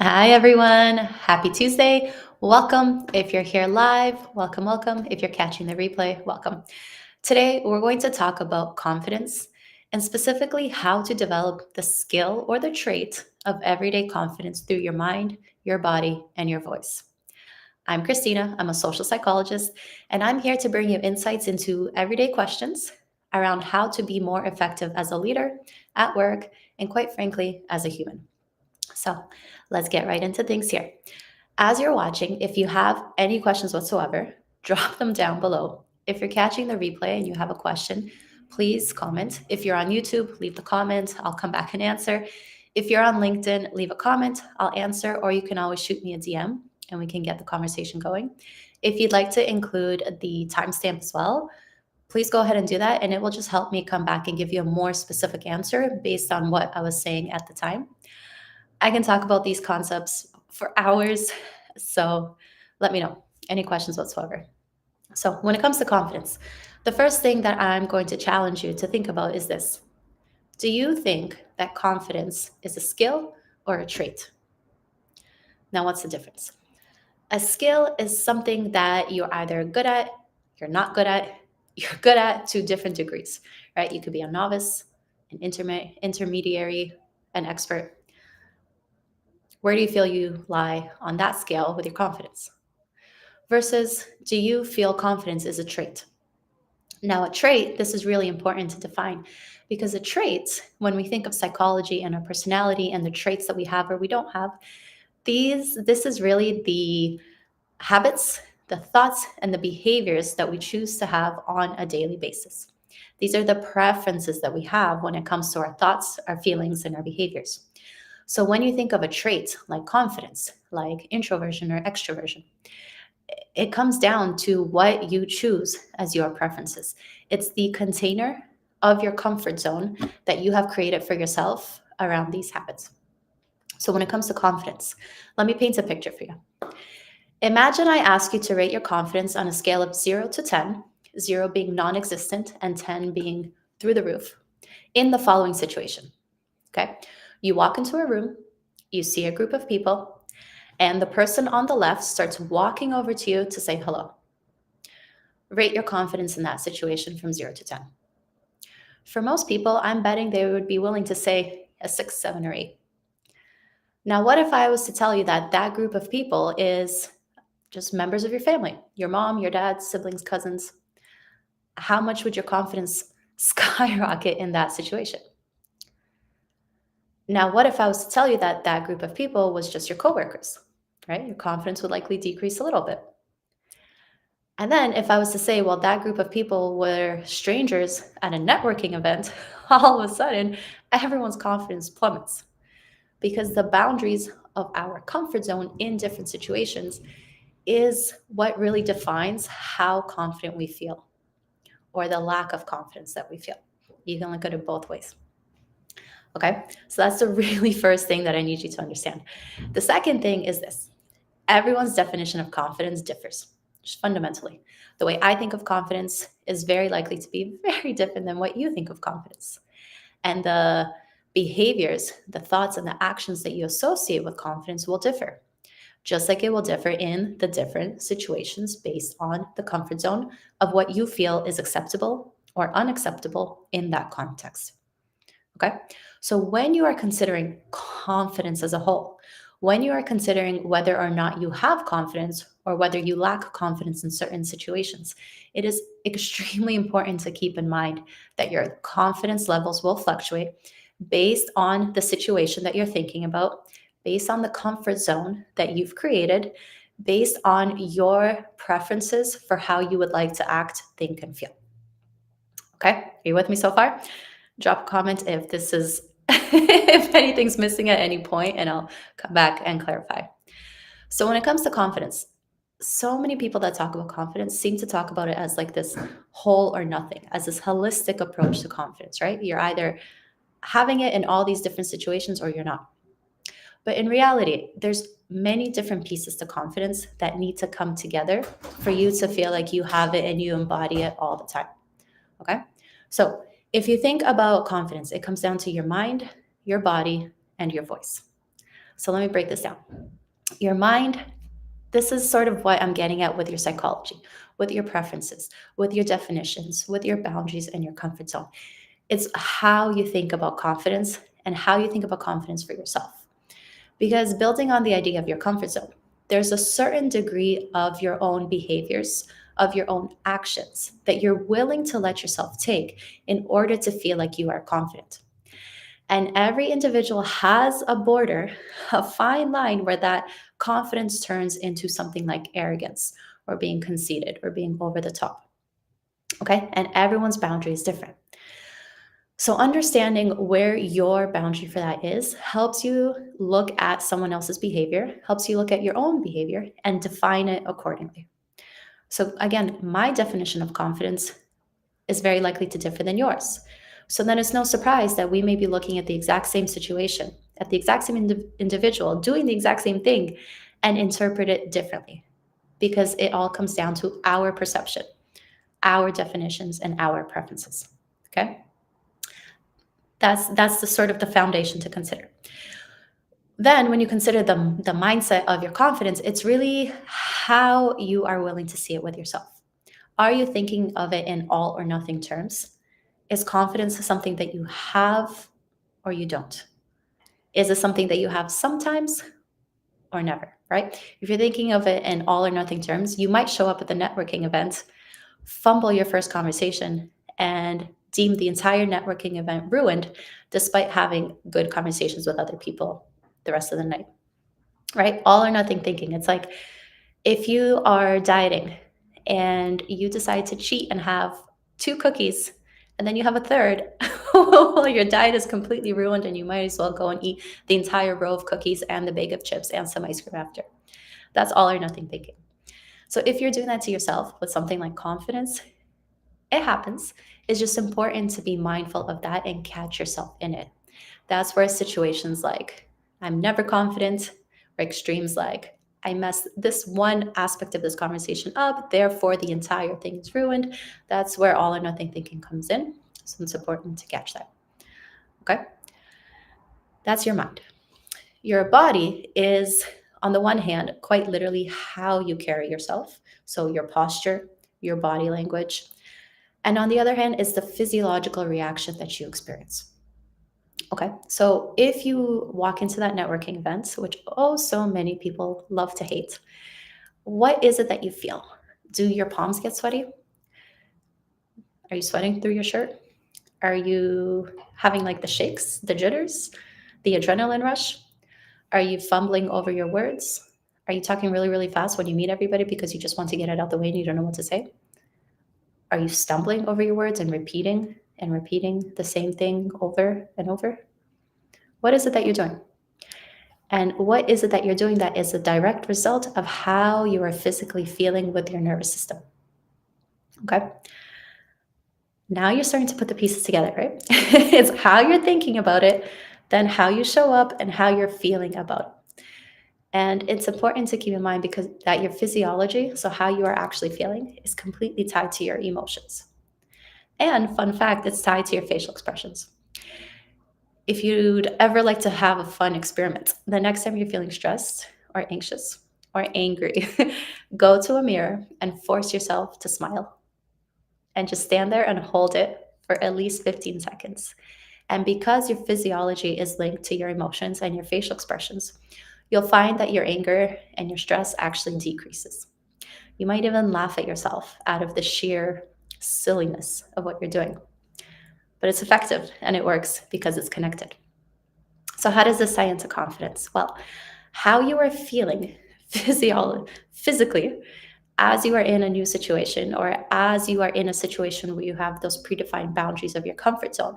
Hi, everyone. Happy Tuesday. Welcome. If you're here live, welcome, welcome. If you're catching the replay, welcome. Today, we're going to talk about confidence and specifically how to develop the skill or the trait of everyday confidence through your mind, your body, and your voice. I'm Christina. I'm a social psychologist, and I'm here to bring you insights into everyday questions around how to be more effective as a leader, at work, and quite frankly, as a human. So let's get right into things here. As you're watching, if you have any questions whatsoever, drop them down below. If you're catching the replay and you have a question, please comment. If you're on YouTube, leave the comment. I'll come back and answer. If you're on LinkedIn, leave a comment. I'll answer, or you can always shoot me a DM and we can get the conversation going. If you'd like to include the timestamp as well, please go ahead and do that, and it will just help me come back and give you a more specific answer based on what I was saying at the time. I can talk about these concepts for hours. So let me know any questions whatsoever. So, when it comes to confidence, the first thing that I'm going to challenge you to think about is this. Do you think that confidence is a skill or a trait? Now, what's the difference? A skill is something that you're either good at, you're not good at, you're good at to different degrees, right? You could be a novice, an intermediary, an expert. Where do you feel you lie on that scale with your confidence? Versus, do you feel confidence is a trait? Now, a trait, this is really important to define because a trait, when we think of psychology and our personality and the traits that we have or we don't have, this is really the habits, the thoughts, and the behaviors that we choose to have on a daily basis. These are the preferences that we have when it comes to our thoughts, our feelings, and our behaviors. So when you think of a trait like confidence, like introversion or extroversion, it comes down to what you choose as your preferences. It's the container of your comfort zone that you have created for yourself around these habits. So when it comes to confidence, let me paint a picture for you. Imagine I ask you to rate your confidence on a scale of 0 to 10, 0 being non existent and 10 being through the roof, in the following situation. Okay. You walk into a room, you see a group of people, and the person on the left starts walking over to you to say hello. Rate your confidence in that situation from 0 to 10. For most people, I'm betting they would be willing to say a 6, 7, or 8. Now, what if I was to tell you that that group of people is just members of your family, your mom, your dad, siblings, cousins? How much would your confidence skyrocket in that situation? Now, what if I was to tell you that that group of people was just your coworkers, right? Your confidence would likely decrease a little bit. And then if I was to say, well, that group of people were strangers at a networking event, all of a sudden, everyone's confidence plummets because the boundaries of our comfort zone in different situations is what really defines how confident we feel or the lack of confidence that we feel. You can look at it both ways. Okay, so that's the really first thing that I need you to understand. The second thing is this: everyone's definition of confidence differs, just fundamentally. The way I think of confidence is very likely to be very different than what you think of confidence. And the behaviors, the thoughts, and the actions that you associate with confidence will differ, just like it will differ in the different situations based on the comfort zone of what you feel is acceptable or unacceptable in that context. Okay. So when you are considering confidence as a whole, when you are considering whether or not you have confidence or whether you lack confidence in certain situations, it is extremely important to keep in mind that your confidence levels will fluctuate based on the situation that you're thinking about, based on the comfort zone that you've created, based on your preferences for how you would like to act, think, and feel. Okay. Are you with me so far? Drop a comment if this is if anything's missing at any point, and I'll come back and clarify. So when it comes to confidence, so many people that talk about confidence seem to talk about it as like this whole or nothing, as this holistic approach to confidence, right? You're either having it in all these different situations or you're not. But in reality, there's many different pieces to confidence that need to come together for you to feel like you have it and you embody it all the time. Okay. So if you think about confidence, it comes down to your mind, your body, and your voice. So let me break this down. Your mind, this is sort of what I'm getting at with your psychology, with your preferences, with your definitions, with your boundaries and your comfort zone. It's how you think about confidence and how you think about confidence for yourself. Because building on the idea of your comfort zone, there's a certain degree of your own behaviors, of your own actions that you're willing to let yourself take in order to feel like you are confident. And every individual has a border, a fine line where that confidence turns into something like arrogance or being conceited or being over the top. Okay. And everyone's boundary is different. So, understanding where your boundary for that is helps you look at someone else's behavior, helps you look at your own behavior and define it accordingly. So, again, my definition of confidence is very likely to differ than yours. So, then it's no surprise that we may be looking at the exact same situation, at the exact same individual, doing the exact same thing, and interpret it differently because it all comes down to our perception, our definitions, and our preferences. Okay. That's the sort of the foundation to consider. Then when you consider the mindset of your confidence, it's really how you are willing to see it with yourself. Are you thinking of it in all or nothing terms? Is confidence something that you have or you don't? Is it something that you have sometimes or never, right? If you're thinking of it in all or nothing terms, you might show up at the networking event, fumble your first conversation, and deem the entire networking event ruined despite having good conversations with other people the rest of the night, right? All or nothing thinking. It's like if you are dieting and you decide to cheat and have two cookies and then you have a third, well, your diet is completely ruined and you might as well go and eat the entire row of cookies and the bag of chips and some ice cream after. That's all or nothing thinking. So if you're doing that to yourself with something like confidence, it happens. It's just important to be mindful of that and catch yourself in it. That's where situations like I'm never confident or extremes like I messed this one aspect of this conversation up, therefore the entire thing is ruined. That's where all or nothing thinking comes in. So it's important to catch that. Okay. That's your mind. Your body is, on the one hand, quite literally how you carry yourself. So your posture, your body language. And on the other hand, is the physiological reaction that you experience. Okay, so if you walk into that networking event, which oh, so many people love to hate, what is it that you feel? Do your palms get sweaty? Are you sweating through your shirt? Are you having like the shakes, the jitters, the adrenaline rush? Are you fumbling over your words? Are you talking really, really fast when you meet everybody because you just want to get it out the way and you don't know what to say? Are you stumbling over your words and repeating the same thing over and over? What is it that you're doing? And what is it that you're doing that is a direct result of how you are physically feeling with your nervous system? Okay. Now you're starting to put the pieces together, right? It's how you're thinking about it, then how you show up, and how you're feeling about it. And it's important to keep in mind because that your physiology, so how you are actually feeling, is completely tied to your emotions. And fun fact, it's tied to your facial expressions. If you'd ever like to have a fun experiment, the next time you're feeling stressed or anxious or angry, go to a mirror and force yourself to smile and just stand there and hold it for at least 15 seconds. And because your physiology is linked to your emotions and your facial expressions, you'll find that your anger and your stress actually decreases. You might even laugh at yourself out of the sheer silliness of what you're doing. But it's effective and it works because it's connected. So, how does this tie into confidence? Well, how you are feeling physically as you are in a new situation or as you are in a situation where you have those predefined boundaries of your comfort zone,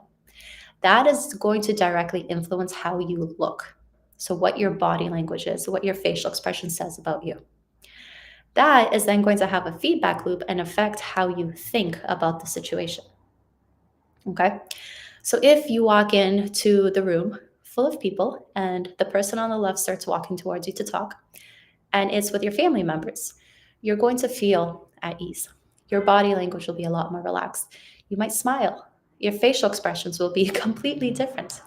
that is going to directly influence how you look. So, what your body language is, what your facial expression says about you. That is then going to have a feedback loop and affect how you think about the situation. Okay. So if you walk into the room full of people and the person on the left starts walking towards you to talk, and it's with your family members, you're going to feel at ease. Your body language will be a lot more relaxed. You might smile. Your facial expressions will be completely different.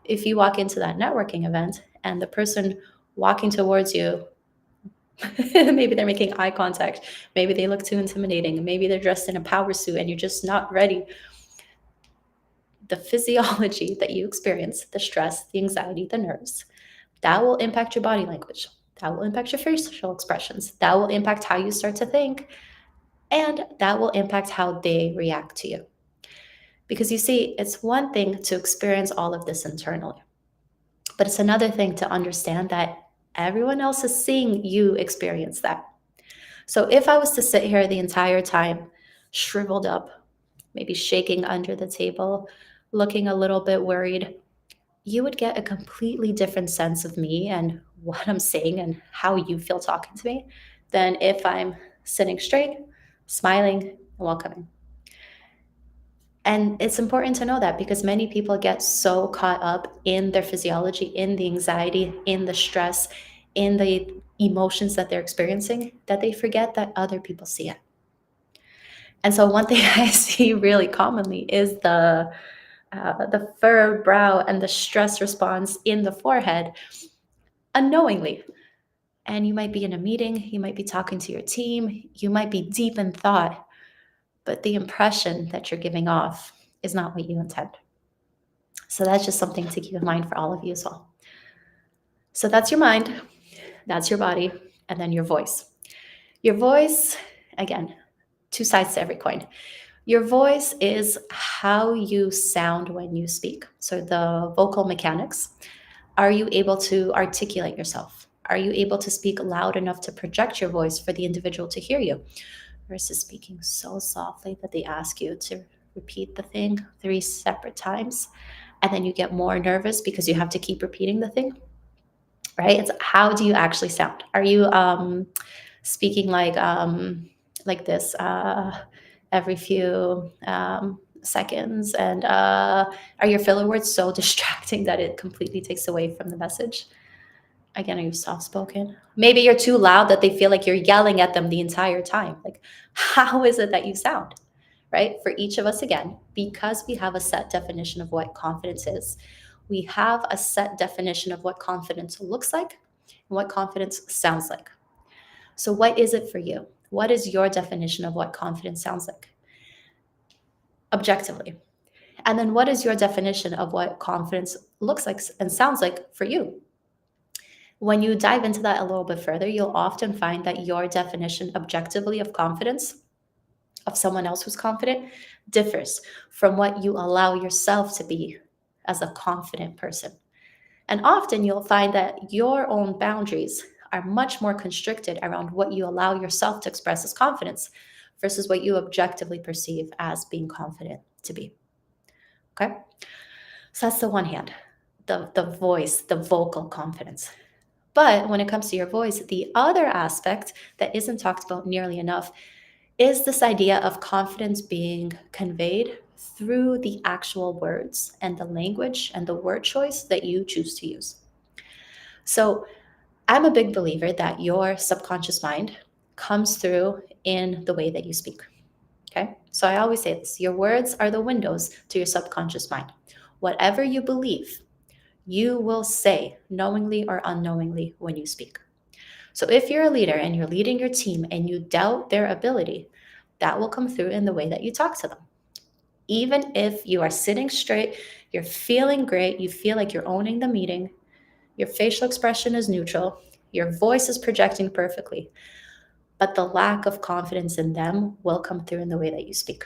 If you walk into that networking event and the person walking towards you, maybe they're making eye contact, maybe they look too intimidating, maybe they're dressed in a power suit and you're just not ready. The physiology that you experience, the stress, the anxiety, the nerves, that will impact your body language. That will impact your facial expressions. That will impact how you start to think. And that will impact how they react to you. Because you see, it's one thing to experience all of this internally, but it's another thing to understand that everyone else is seeing you experience that. So if I was to sit here the entire time, shriveled up, maybe shaking under the table, looking a little bit worried, you would get a completely different sense of me and what I'm saying and how you feel talking to me than if I'm sitting straight, smiling, and welcoming. And it's important to know that because many people get so caught up in their physiology, in the anxiety, in the stress, in the emotions that they're experiencing, that they forget that other people see it. And so, one thing I see really commonly is the furrowed brow and the stress response in the forehead unknowingly. And you might be in a meeting, you might be talking to your team, you might be deep in thought, but the impression that you're giving off is not what you intend. So that's just something to keep in mind for all of you as well. So that's your mind, that's your body, and then your voice. Your voice, again, two sides to every coin. Your voice is how you sound when you speak. So the vocal mechanics. Are you able to articulate yourself? Are you able to speak loud enough to project your voice for the individual to hear you? Versus speaking so softly that they ask you to repeat the thing 3 separate times. And then you get more nervous because you have to keep repeating the thing, right? It's how do you actually sound? Are you speaking like this every few seconds? And are your filler words so distracting that it completely takes away from the message? Again, are you soft spoken? Maybe you're too loud that they feel like you're yelling at them the entire time. Like, how is it that you sound? Right? For each of us, again, because we have a set definition of what confidence is, we have a set definition of what confidence looks like and what confidence sounds like. So, what is it for you? What is your definition of what confidence sounds like? Objectively. And then, what is your definition of what confidence looks like and sounds like for you? When you dive into that a little bit further, you'll often find that your definition objectively of confidence, of someone else who's confident, differs from what you allow yourself to be as a confident person. And often you'll find that your own boundaries are much more constricted around what you allow yourself to express as confidence versus what you objectively perceive as being confident to be. Okay? So that's the one hand, the voice, the vocal confidence. But when it comes to your voice, the other aspect that isn't talked about nearly enough is this idea of confidence being conveyed through the actual words and the language and the word choice that you choose to use. So I'm a big believer that your subconscious mind comes through in the way that you speak. Okay. So I always say this, your words are the windows to your subconscious mind. Whatever you believe, you will say knowingly or unknowingly when you speak. So if you're a leader and you're leading your team and you doubt their ability, that will come through in the way that you talk to them. Even if you are sitting straight, you're feeling great, you feel like you're owning the meeting, your facial expression is neutral, your voice is projecting perfectly, but the lack of confidence in them will come through in the way that you speak.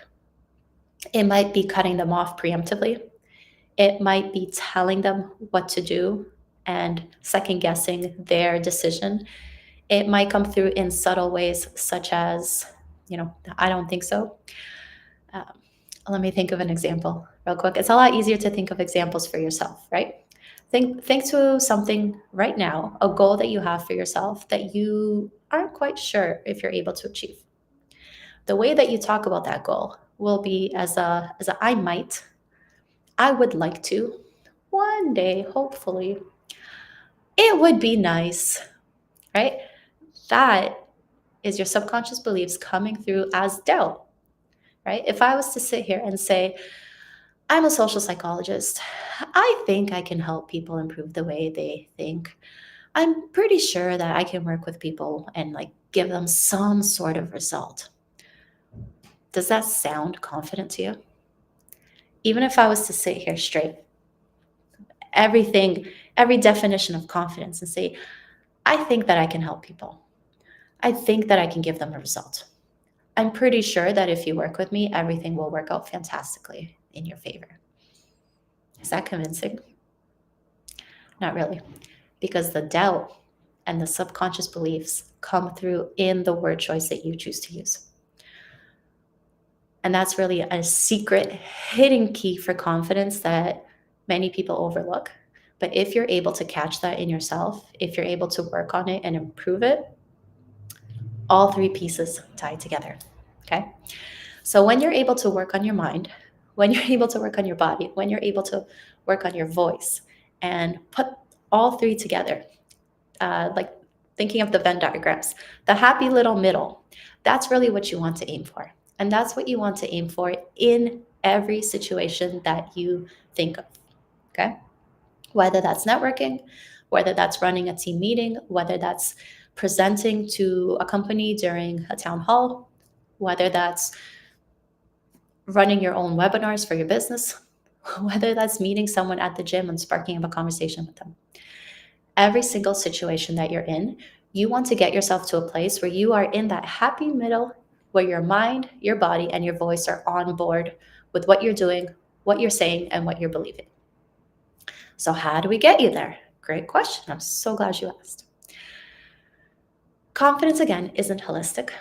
It might be cutting them off preemptively. It might be telling them what to do and second guessing their decision. It might come through in subtle ways, such as, I don't think so. Um, Let me think of an example real quick. It's a lot easier to think of examples for yourself, right? Think to something right now, a goal that you have for yourself that you aren't quite sure if you're able to achieve. The way that you talk about that goal will be as a I might, I would like to, one day, hopefully, it would be nice, right? That is your subconscious beliefs coming through as doubt, right? If I was to sit here and say, I'm a social psychologist. I think I can help people improve the way they think. I'm pretty sure that I can work with people and like give them some sort of result. Does that sound confident to you? Even if I was to sit here straight, everything, every definition of confidence and say, I think that I can help people. I think that I can give them a result. I'm pretty sure that if you work with me, everything will work out fantastically in your favor. Is that convincing? Not really, because the doubt and the subconscious beliefs come through in the word choice that you choose to use. And that's really a secret hidden key for confidence that many people overlook. But if you're able to catch that in yourself, if you're able to work on it and improve it, all three pieces tie together. Okay. So when you're able to work on your mind, when you're able to work on your body, when you're able to work on your voice and put all three together, like thinking of the Venn diagrams, the happy little middle, that's really what you want to aim for. And that's what you want to aim for in every situation that you think of. Okay. Whether that's networking, whether that's running a team meeting, whether that's presenting to a company during a town hall, whether that's running your own webinars for your business, whether that's meeting someone at the gym and sparking up a conversation with them. Every single situation that you're in, you want to get yourself to a place where you are in that happy middle, where your mind, your body, and your voice are on board with what you're doing, what you're saying, and what you're believing. So, how do we get you there? Great question. I'm so glad you asked. Confidence, again, isn't holistic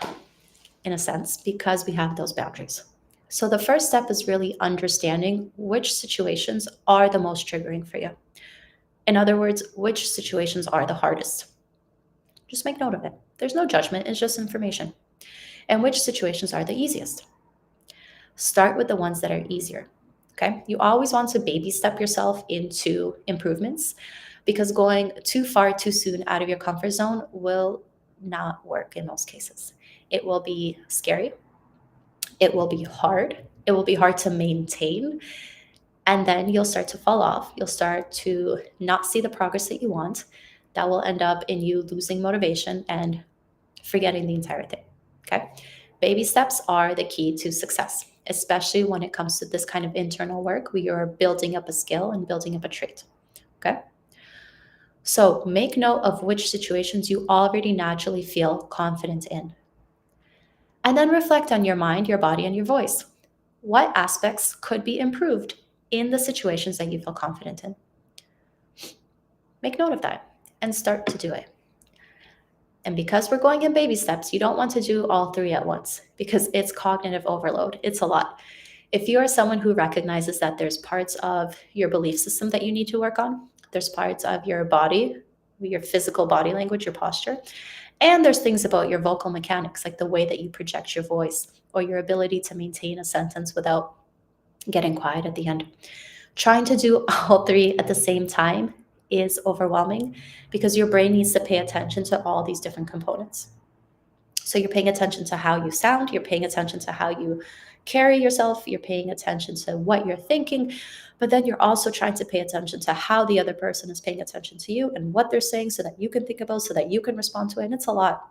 in a sense because we have those boundaries. So, the first step is really understanding which situations are the most triggering for you. In other words, which situations are the hardest. Just make note of it. There's no judgment, it's just information. And which situations are the easiest. Start with the ones that are easier. Okay. You always want to baby step yourself into improvements because going too far too soon out of your comfort zone will not work in most cases. It will be scary. It will be hard. It will be hard to maintain. And then you'll start to fall off. You'll start to not see the progress that you want. That will end up in you losing motivation and forgetting the entire thing. Okay. Baby steps are the key to success, especially when it comes to this kind of internal work where you're building up a skill and building up a trait. Okay. So make note of which situations you already naturally feel confident in. And then reflect on your mind, your body, and your voice. What aspects could be improved in the situations that you feel confident in? Make note of that and start to do it. And because we're going in baby steps, you don't want to do all three at once because it's cognitive overload. It's a lot. If you are someone who recognizes that there's parts of your belief system that you need to work on, there's parts of your body, your physical body language, your posture, and there's things about your vocal mechanics, like the way that you project your voice or your ability to maintain a sentence without getting quiet at the end. Trying to do all three at the same time is overwhelming because your brain needs to pay attention to all these different components. So you're paying attention to how you sound, you're paying attention to how you carry yourself, you're paying attention to what you're thinking, but then you're also trying to pay attention to how the other person is paying attention to you and what they're saying so that you can think about, so that you can respond to it. And it's a lot.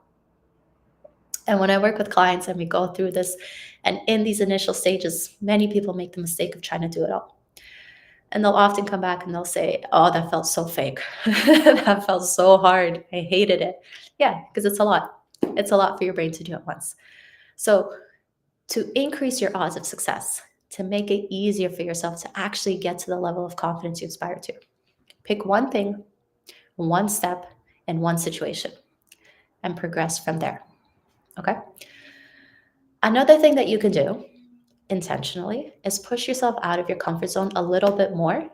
And when I work with clients and we go through this, and in these initial stages, many people make the mistake of trying to do it all. And they'll often come back and they'll say, oh, that felt so fake. That felt so hard. I hated it. Yeah, because it's a lot. It's a lot for your brain to do at once. So, to increase your odds of success, to make it easier for yourself to actually get to the level of confidence you aspire to, pick one thing, one step, and one situation and progress from there. Okay. Another thing that you can do intentionally is push yourself out of your comfort zone a little bit more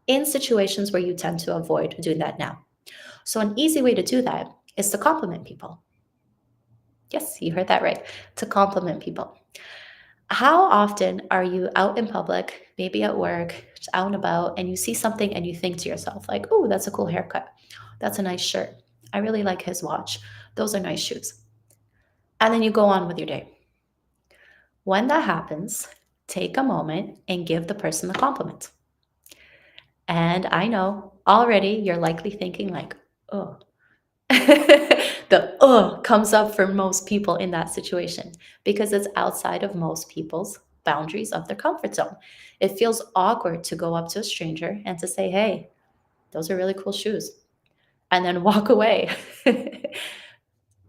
in situations where you tend to avoid doing that now. So, an easy way to do that is to compliment people. Yes, you heard that right. To compliment people. How often are you out in public, maybe at work, just out and about, and you see something and you think to yourself, like, oh, that's a cool haircut. That's a nice shirt. I really like his watch. Those are nice shoes. And then you go on with your day. When that happens, take a moment and give the person the compliment. And I know already you're likely thinking like, oh, the comes up for most people in that situation because it's outside of most people's boundaries of their comfort zone. It feels awkward to go up to a stranger and to say, hey, those are really cool shoes, and then walk away.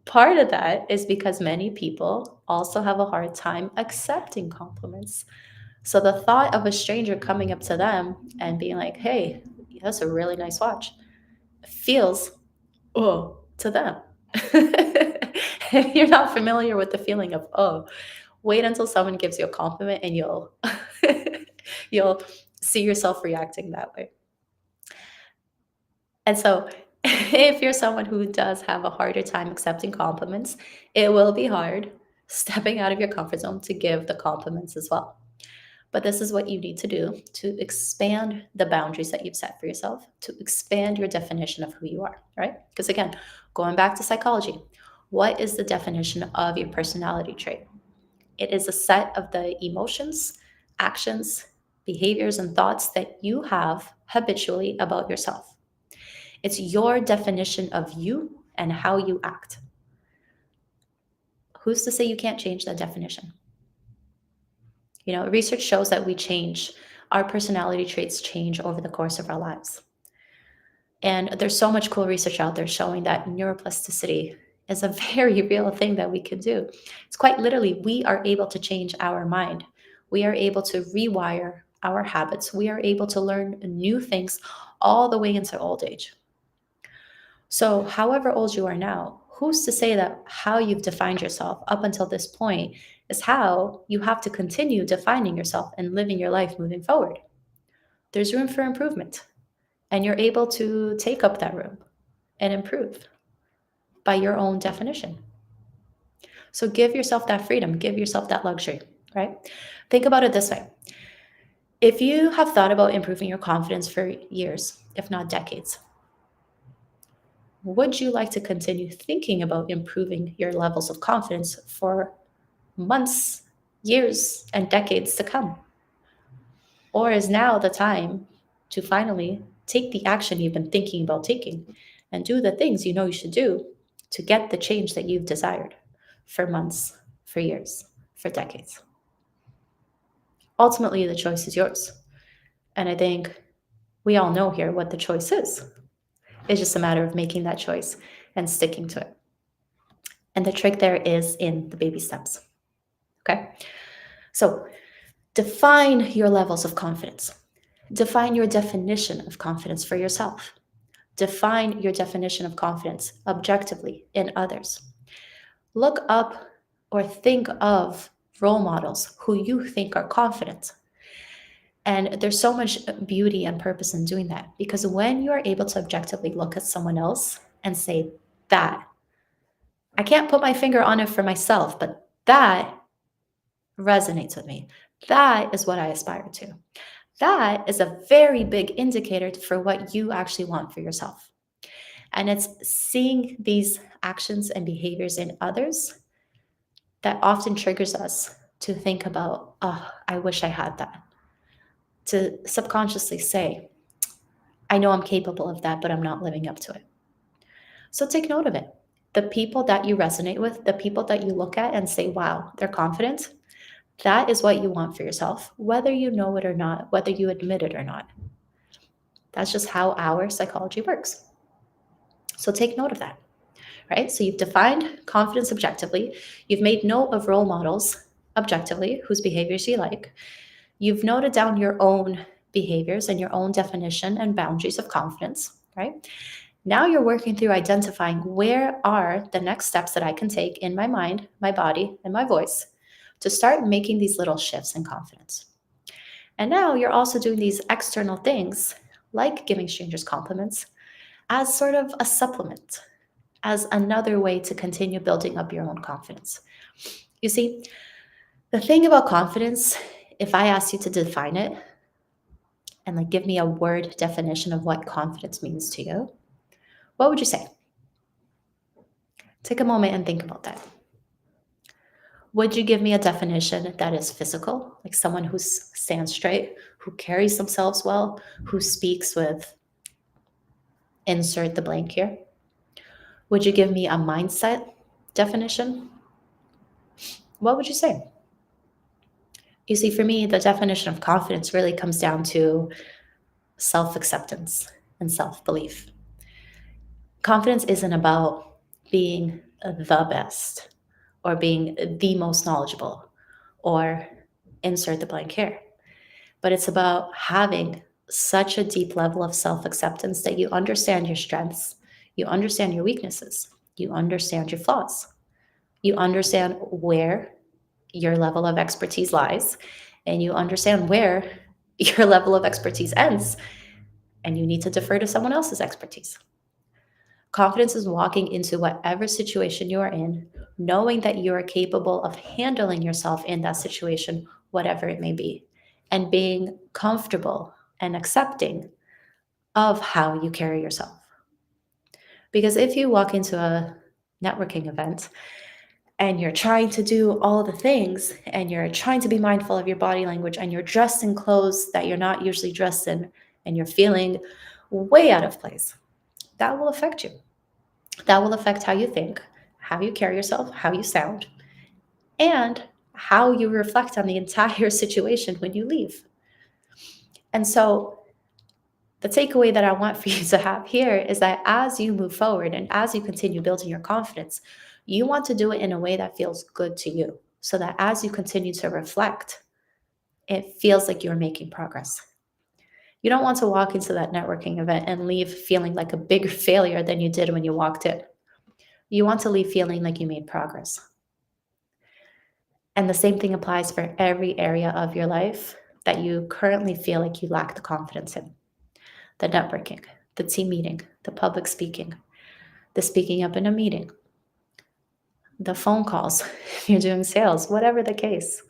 Part of that is because many people also have a hard time accepting compliments. So the thought of a stranger coming up to them and being like, hey, that's a really nice watch feels to them. If you're not familiar with the feeling of wait until someone gives you a compliment and you'll you'll see yourself reacting that way. And so if you're someone who does have a harder time accepting compliments, it will be hard stepping out of your comfort zone to give the compliments as well. But this is what you need to do to expand the boundaries that you've set for yourself, to expand your definition of who you are, right? Because again, going back to psychology, what is the definition of your personality trait? It is a set of the emotions, actions, behaviors, and thoughts that you have habitually about yourself. It's your definition of you and how you act. Who's to say you can't change that definition? You know, research shows that we change, our personality traits change over the course of our lives. And there's so much cool research out there showing that neuroplasticity is a very real thing that we can do. It's quite literally, we are able to change our mind. We are able to rewire our habits. We are able to learn new things all the way into old age. So, however old you are now, who's to say that how you've defined yourself up until this point is how you have to continue defining yourself and living your life moving forward? There's room for improvement, and you're able to take up that room and improve by your own definition. So, give yourself that freedom, give yourself that luxury, right? Think about it this way. If you have thought about improving your confidence for years, if not decades, would you like to continue thinking about improving your levels of confidence for months, years, and decades to come? Or is now the time to finally take the action you've been thinking about taking and do the things you know you should do to get the change that you've desired for months, for years, for decades? Ultimately, the choice is yours. And I think we all know here what the choice is. It's just a matter of making that choice and sticking to it. And the trick there is in the baby steps. Okay? So define your levels of confidence. Define your definition of confidence for yourself. Define your definition of confidence objectively in others. Look up or think of role models who you think are confident. And there's so much beauty and purpose in doing that because when you're able to objectively look at someone else and say, that, I can't put my finger on it for myself, but that resonates with me. That is what I aspire to. That is a very big indicator for what you actually want for yourself. And it's seeing these actions and behaviors in others that often triggers us to think about, oh, I wish I had that. To subconsciously say, I know I'm capable of that, but I'm not living up to it. So take note of it. The people that you resonate with, the people that you look at and say, wow, they're confident, that is what you want for yourself, whether you know it or not, whether you admit it or not. That's just how our psychology works. So take note of that, right? So you've defined confidence objectively. You've made note of role models objectively, whose behaviors you like. You've noted down your own behaviors and your own definition and boundaries of confidence, right? Now you're working through identifying where are the next steps that I can take in my mind, my body, and my voice to start making these little shifts in confidence. And now you're also doing these external things like giving strangers compliments as sort of a supplement, as another way to continue building up your own confidence. You see, the thing about confidence, if I asked you to define it and like give me a word definition of what confidence means to you, what would you say? Take a moment and think about that. Would you give me a definition that is physical, like someone who stands straight, who carries themselves well, who speaks with insert the blank here? Would you give me a mindset definition? What would you say? You see, for me, the definition of confidence really comes down to self acceptance and self belief. Confidence isn't about being the best or being the most knowledgeable or insert the blank here, but it's about having such a deep level of self acceptance that you understand your strengths, you understand your weaknesses, you understand your flaws, you understand where your level of expertise lies, and you understand where your level of expertise ends, and you need to defer to someone else's expertise. Confidence is walking into whatever situation you are in, knowing that you are capable of handling yourself in that situation, whatever it may be, and being comfortable and accepting of how you carry yourself. Because if you walk into a networking event and you're trying to do all the things and you're trying to be mindful of your body language and you're dressed in clothes that you're not usually dressed in and you're feeling way out of place, that will affect you. That will affect how you think, how you carry yourself, how you sound, and how you reflect on the entire situation when you leave. And so, the takeaway that I want for you to have here is that as you move forward and as you continue building your confidence, you want to do it in a way that feels good to you so that as you continue to reflect, it feels like you're making progress. You don't want to walk into that networking event and leave feeling like a bigger failure than you did when you walked in. You want to leave feeling like you made progress. And the same thing applies for every area of your life that you currently feel like you lack the confidence in: the networking, the team meeting, the public speaking, the speaking up in a meeting, the phone calls, if you're doing sales, whatever the case.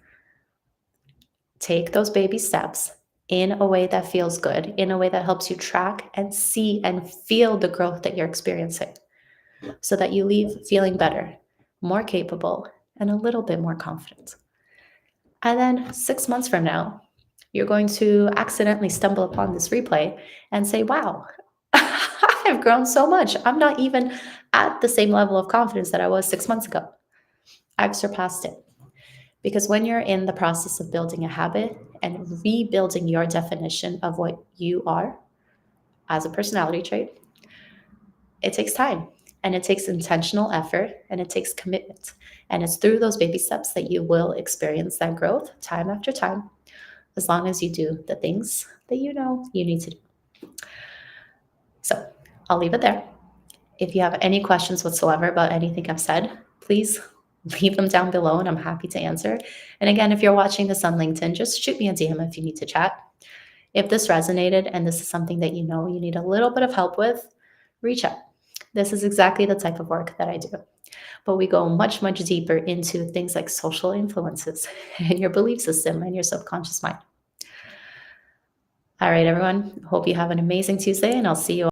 Take those baby steps in a way that feels good, in a way that helps you track and see and feel the growth that you're experiencing so that you leave feeling better, more capable, and a little bit more confident. And then 6 months from now, you're going to accidentally stumble upon this replay and say, wow, I've grown so much. I'm not even at the same level of confidence that I was 6 months ago. I've surpassed it. Because when you're in the process of building a habit and rebuilding your definition of what you are as a personality trait, it takes time and it takes intentional effort and it takes commitment. And it's through those baby steps that you will experience that growth time after time, as long as you do the things that you know you need to do. So I'll leave it there. If you have any questions whatsoever about anything I've said, please leave them down below and I'm happy to answer. And again, if you're watching this on LinkedIn, just shoot me a DM if you need to chat. If this resonated and this is something that you know you need a little bit of help with, reach out. This is exactly the type of work that I do. But we go much, much deeper into things like social influences and your belief system and your subconscious mind. All right, everyone. Hope you have an amazing Tuesday, and I'll see you